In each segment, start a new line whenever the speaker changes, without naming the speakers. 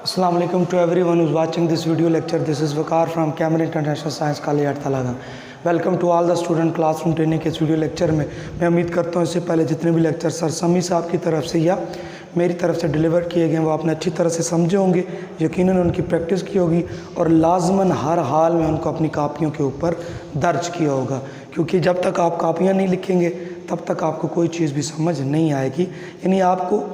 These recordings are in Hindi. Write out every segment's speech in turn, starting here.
Assalamu alaikum to everyone who's watching this video lecture. This is Vakar from Cameron International Science College at Talaga. Welcome to all the student classroom training के इस वीडियो लेक्चर में मैं उम्मीद करता हूँ इससे पहले जितने भी लेक्चर सर समी साहब की तरफ से या मेरी तरफ से डिलीवर किए गए वो आपने अच्छी तरह से समझे होंगे, यकीनन उनकी प्रैक्टिस की होगी और लाजमन हर हाल में उनको अपनी कापियों के ऊपर दर्ज किया होगा, क्योंकि जब तक आप कापियाँ नहीं लिखेंगे तब तक आपको कोई चीज़ भी समझ नहीं आएगी। यानी आपको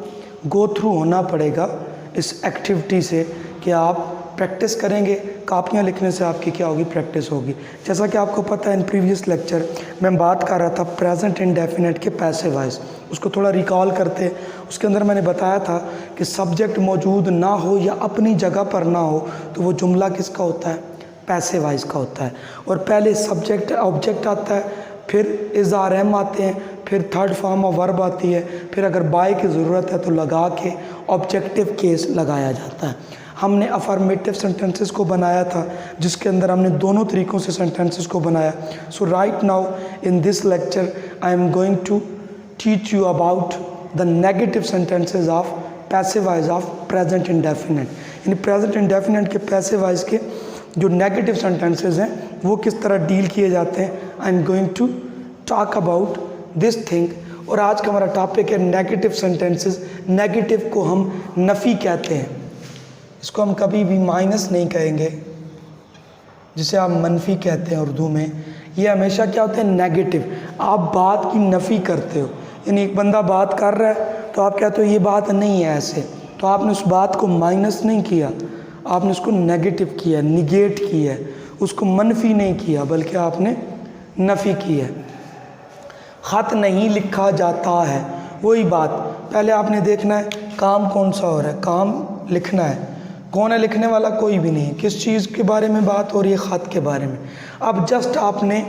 गो थ्रू होना पड़ेगा इस एक्टिविटी से कि आप प्रैक्टिस करेंगे, कापियाँ लिखने से आपकी क्या होगी, प्रैक्टिस होगी। जैसा कि आपको पता है इन प्रीवियस लेक्चर मैं बात कर रहा था प्रेजेंट इंडेफिनेट के पैसिव वॉइस, उसको थोड़ा रिकॉल करते हैं। उसके अंदर मैंने बताया था कि सब्जेक्ट मौजूद ना हो या अपनी जगह पर ना हो तो वो जुमला किसका होता है, पैसिव वॉइस का होता है। और पहले सब्जेक्ट ऑब्जेक्ट आता है, फिर इज़ आर एम आते हैं, फिर थर्ड फॉर्म ऑफ वर्ब आती है, फिर अगर बाय की ज़रूरत है तो लगा के ऑब्जेक्टिव केस लगाया जाता है। हमने अफर्मेटिव सेंटेंसेस को बनाया था जिसके अंदर हमने दोनों तरीक़ों से सेंटेंसेस को बनाया। So right now in this lecture I am going to teach you about the negative sentences of passive voice of present indefinite. यानी प्रेजेंट इंडेफिनेट के पैसिव वॉइस के जो नेगेटिव सेंटेंसेस हैं वो किस तरह डील किए जाते हैं। I am going to talk about this thing. और आज का हमारा टॉपिक है नेगेटिव सेंटेंसेस। नेगेटिव को हम नफ़ी कहते हैं, इसको हम कभी भी माइनस नहीं कहेंगे, जिसे आप मनफी कहते हैं उर्दू में। ये हमेशा क्या होते हैं, नेगेटिव। आप बात की नफ़ी करते हो, यानी एक बंदा बात कर रहा है तो आप कहते हो ये बात नहीं है ऐसे, तो आपने उस बात को माइनस नहीं किया, आपने उसको नेगेटिव किया, निगेट किया, उसको मनफी नहीं किया बल्कि आपने नफ़ी की है। ख़त नहीं लिखा जाता है, वही बात। पहले आपने देखना है काम कौन सा हो रहा है, काम लिखना है। कौन है लिखने वाला, कोई भी नहीं। किस चीज़ के बारे में बात हो रही है, ख़त के बारे में। अब जस्ट आपने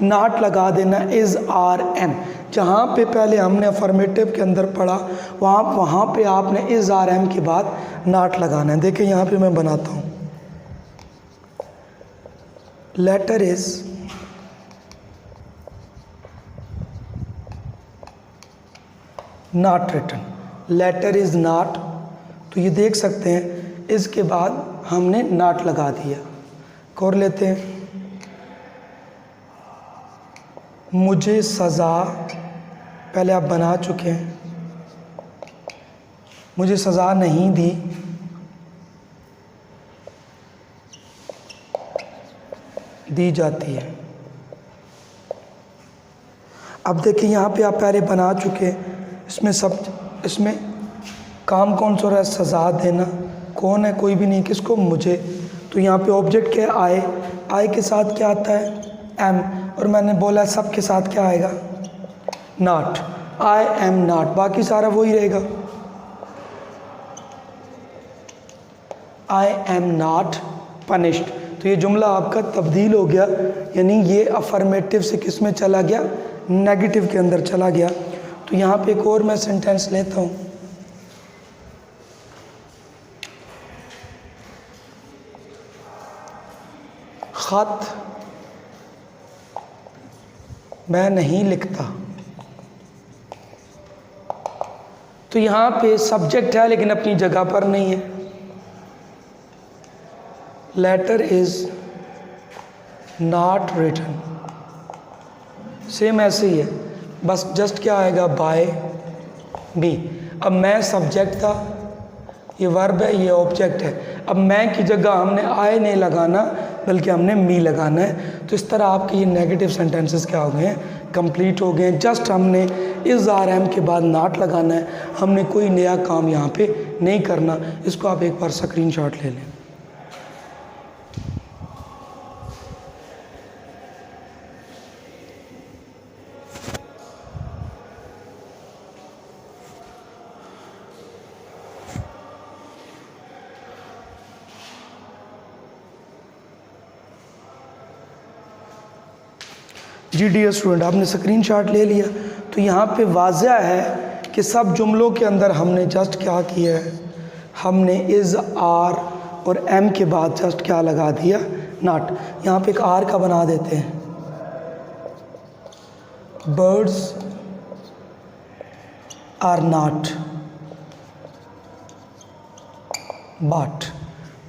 नॉट लगा देना इज़ आर एम। जहाँ पे पहले हमने अफर्मेटिव के अंदर पढ़ा वहाँ पे आपने इज़ आर एम के बाद नॉट लगाना है। देखिए यहाँ पे मैं बनाता हूँ, letter is not written, letter is not. तो ये देख सकते हैं इसके बाद हमने नॉट लगा दिया। कर लेते हैं, मुझे सज़ा, पहले आप बना चुके हैं, मुझे सज़ा नहीं दी, दी जाती है। अब देखिए यहाँ पे आप पहले बना चुके हैं, इसमें काम कौन सा हो रहा है, सज़ा देना। कौन है, कोई भी नहीं, किसको, मुझे। तो यहाँ पे ऑब्जेक्ट क्या है, आए के साथ क्या आता है, एम। और मैंने बोला सब के साथ क्या आएगा, नॉट। आई एम नॉट, बाकी सारा वही रहेगा, आई एम नॉट पनिश्ड। तो ये जुमला आपका तब्दील हो गया, यानी ये अफर्मेटिव से किस में चला गया, नेगेटिव के अंदर चला गया। तो यहाँ पे एक और मैं सेंटेंस लेता हूँ, ख़त मैं नहीं लिखता। तो यहाँ पे सब्जेक्ट है लेकिन अपनी जगह पर नहीं है। Letter is not written, same ऐसे ही है, बस जस्ट क्या आएगा, बाय मी। अब मैं सब्जेक्ट था, ये वर्ब है, ये ऑब्जेक्ट है। अब मैं की जगह हमने आए नहीं लगाना बल्कि हमने मी लगाना है। तो इस तरह आपके ये नेगेटिव सेंटेंसेस क्या हो गए हैं, कंप्लीट हो गए हैं। जस्ट हमने इज़ आर एम के बाद नॉट लगाना है, हमने कोई नया काम यहाँ पे नहीं करना। इसको आप एक बार स्क्रीनशॉट ले लें। जी डियर स्टूडेंट, आपने स्क्रीनशॉट ले लिया। तो यहाँ पे वाज़ह है कि सब जुमलों के अंदर हमने जस्ट क्या किया है, हमने इज़ आर और एम के बाद जस्ट क्या लगा दिया, नॉट। यहाँ पे एक आर का बना देते हैं, birds are not bought,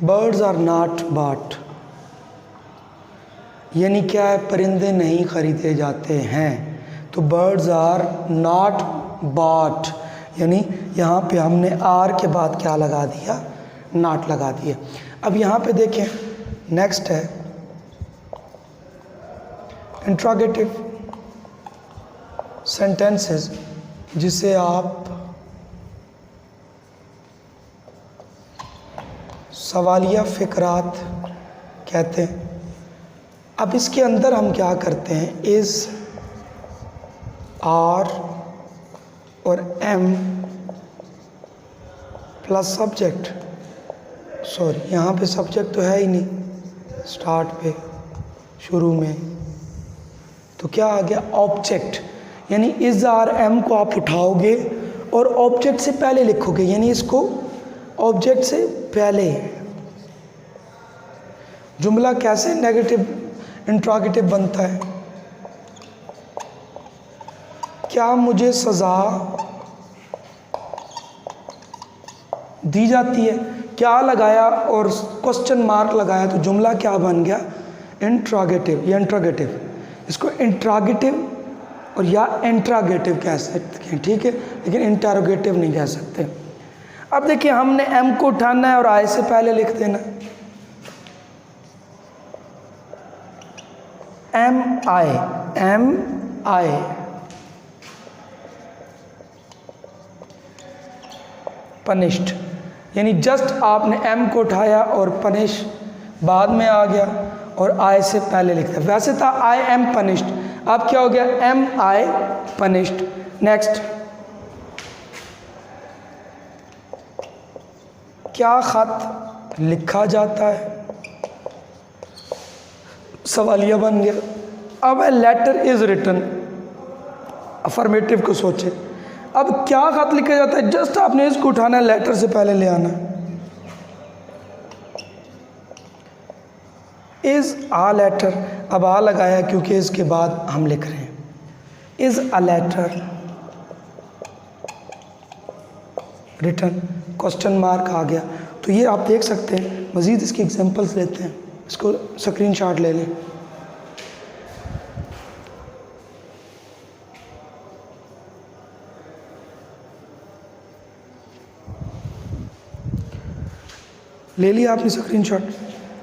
birds are not bought, यानी क्या है, परिंदे नहीं खरीदे जाते हैं। तो birds are not bought, यानी यहाँ पे हमने आर के बाद क्या लगा दिया, नॉट लगा दिया। अब यहाँ पे देखें, नेक्स्ट है इंट्रोगेटिव सेंटेंसेस, जिसे आप सवालिया फ़िक्रात कहते हैं। अब इसके अंदर हम क्या करते हैं, इज़, आर और एम प्लस सब्जेक्ट, सॉरी यहाँ पे सब्जेक्ट तो है ही नहीं स्टार्ट पे, शुरू में, तो क्या आ गया, ऑब्जेक्ट। यानी इज़ आर एम को आप उठाओगे और ऑब्जेक्ट से पहले लिखोगे, यानी इसको ऑब्जेक्ट से पहले। जुमला कैसे नेगेटिव इंट्रोगेटिव बनता है, क्या मुझे सज़ा दी जाती है, क्या लगाया और क्वेश्चन मार्क लगाया, तो जुमला क्या बन गया, इंट्रोगेटिव या इंट्रोगेटिव। इसको इंट्रोगेटिव और या इंट्रोगेटिव कह सकते हैं, ठीक है, लेकिन इंटरोगेटिव नहीं कह सकते। अब देखिए, हमने एम को उठाना है और आई से पहले लिख देना, एम आई, पनिश्ड, यानी जस्ट आपने एम को उठाया और पनिश बाद में आ गया और आई से पहले लिखता है। वैसे था आई एम पनिश्ड, अब क्या हो गया, एम आई पनिश्ड। नेक्स्ट, क्या खत लिखा जाता है, सवालिया बन गया। अब a letter is written, affirmative को सोचे। अब क्या खत लिखा जाता है, जस्ट आपने इसको उठाना है, लेटर से पहले ले आना। इज़ आ लेटर, अब आ लगाया क्योंकि इसके बाद हम लिख रहे हैं। Is a letter written, question mark आ गया। तो ये आप देख सकते हैं, मज़ीद इसकी एग्जांपल्स लेते हैं, इसको स्क्रीनशॉट ले लें। ले लिया आपने स्क्रीनशॉट।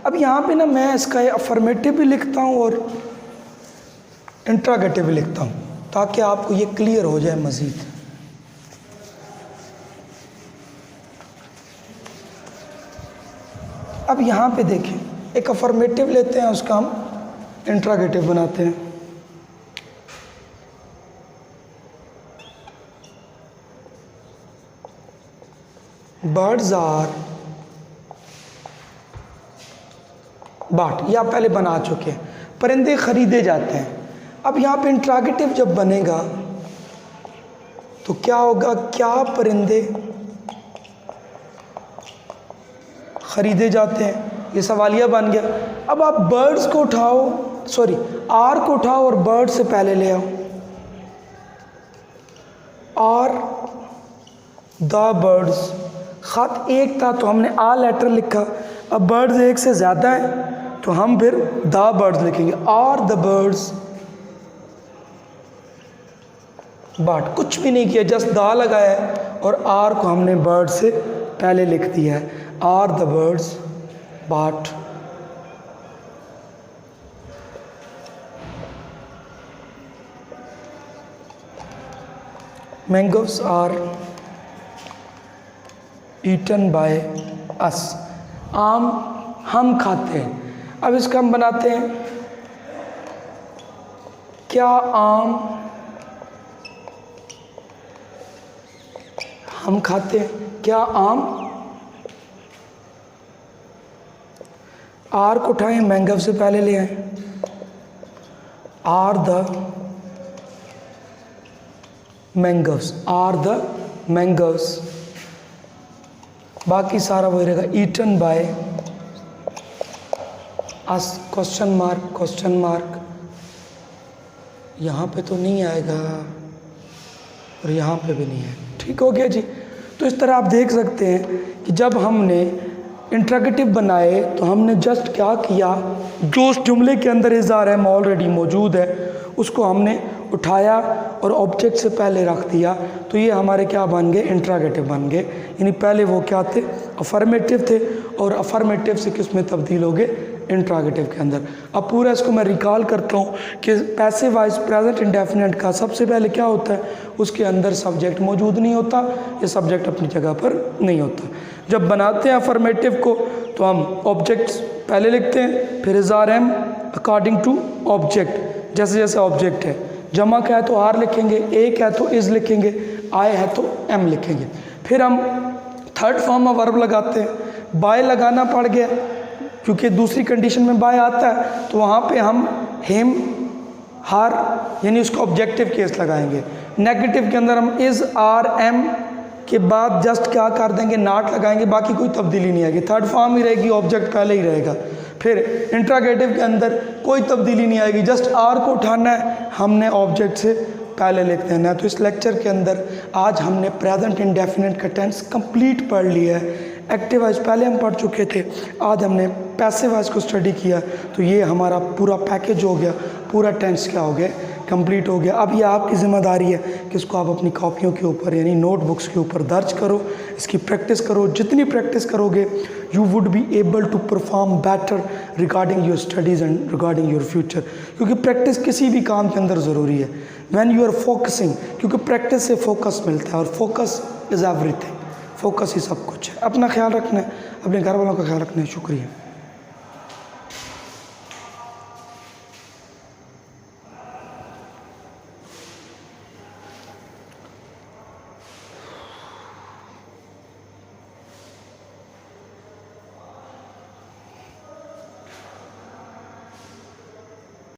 अब यहाँ पे ना मैं इसका अफर्मेटिव भी लिखता हूँ और इंट्रोगेटिव भी लिखता हूँ, ताकि आपको ये क्लियर हो जाए मज़ीद। अब यहाँ पे देखें, एक अफर्मेटिव लेते हैं, उसका हम इंट्रोगेटिव बनाते हैं। बर्ड्स आर बाट, या पहले बना चुके हैं, परिंदे खरीदे जाते हैं। अब यहाँ पे इंट्रोगेटिव जब बनेगा तो क्या होगा, क्या परिंदे खरीदे जाते हैं, ये सवालिया बन गया। अब आप बर्ड्स को उठाओ, सॉरी आर को उठाओ और बर्ड से पहले ले आओ, और द बर्ड्स, खत एक था तो हमने आ लेटर लिखा, अब बर्ड्स एक से ज़्यादा है तो हम फिर द बर्ड्स लिखेंगे, और द बर्ड्स बाट। कुछ भी नहीं किया, जस्ट द लगाया है और आर को हमने बर्ड से पहले लिख दिया है, are the birds bought. Mangoes are eaten by us, आम हम खाते हैं। अब इसका हम बनाते हैं, क्या आम हम खाते हैं, क्या आम, आर को उठाएं, मैंगो से पहले ले आए, are the mangoes, are the mangoes. बाकी सारा वही रहेगा, eaten by us, question mark, यहाँ पे तो नहीं आएगा और यहाँ पे भी नहीं है। ठीक हो गया जी। तो इस तरह आप देख सकते हैं कि जब हमने इंट्रोगेटिव बनाए तो हमने जस्ट क्या किया, जो उस जुमले के अंदर इज़हार एम ऑलरेडी मौजूद है उसको हमने उठाया और ऑब्जेक्ट से पहले रख दिया, तो ये हमारे क्या बन गए, इंट्रोगेटिव बन गए। यानी पहले वो क्या थे, अफर्मेटिव थे, और अफर्मेटिव से किस में तब्दील हो गए, इंट्रोगेटिव के अंदर। अब पूरा इसको मैं रिकॉल करता हूँ कि पैसिव वॉइस प्रेजेंट इंडेफिनिट का सबसे पहले क्या होता है, उसके अंदर सब्जेक्ट मौजूद नहीं होता, ये सब्जेक्ट अपनी जगह पर नहीं होता। जब बनाते हैं अफर्मेटिव को तो हम ऑब्जेक्ट्स पहले लिखते हैं, फिर इज़हार एम अकॉर्डिंग टू ऑब्जेक्ट, जैसे जैसे ऑब्जेक्ट है, जमक है तो आर लिखेंगे, एक है तो इज़ लिखेंगे, आए है तो एम लिखेंगे। फिर हम थर्ड फॉर्म में वर्ब लगाते हैं, बाय लगाना पड़ गया क्योंकि दूसरी कंडीशन में बाय आता है, तो वहाँ पे हम हेम हार यानी उसका ऑब्जेक्टिव केस लगाएंगे। नेगेटिव के अंदर हम इज़ आर एम के बाद जस्ट क्या कर देंगे, नॉट लगाएंगे, बाकी कोई तब्दीली नहीं आएगी, थर्ड फॉर्म ही रहेगी, ऑब्जेक्ट पहले ही रहेगा। फिर इंट्रोगेटिव के अंदर कोई तब्दीली नहीं आएगी, जस्ट आर को उठाना है, हमने ऑब्जेक्ट से पहले लिख देना है। तो इस लेक्चर के अंदर आज हमने प्रेजेंट इंडेफिनिट का टेंस कंप्लीट पढ़ लिया है। एक्टिव वॉइस पहले हम पढ़ चुके थे, आज हमने पैसिव वॉइस को स्टडी किया, तो ये हमारा पूरा पैकेज हो गया, पूरा टेंस क्या हो गया, कंप्लीट हो गया। अब ये आपकी ज़िम्मेदारी है कि इसको आप अपनी कॉपियों के ऊपर यानी नोटबुक्स के ऊपर दर्ज करो, इसकी प्रैक्टिस करो। जितनी प्रैक्टिस करोगे you would be able to perform better regarding your studies and regarding your future, क्योंकि प्रैक्टिस किसी भी काम के अंदर ज़रूरी है। व्हेन यू आर फोकसिंग, क्योंकि प्रैक्टिस से फोकस मिलता है और फोकस इज़ एवरीथिंग, फोकस ही सब कुछ है। अपना ख्याल रखना है, अपने घर वालों का ख्याल रखना है। शुक्रिया।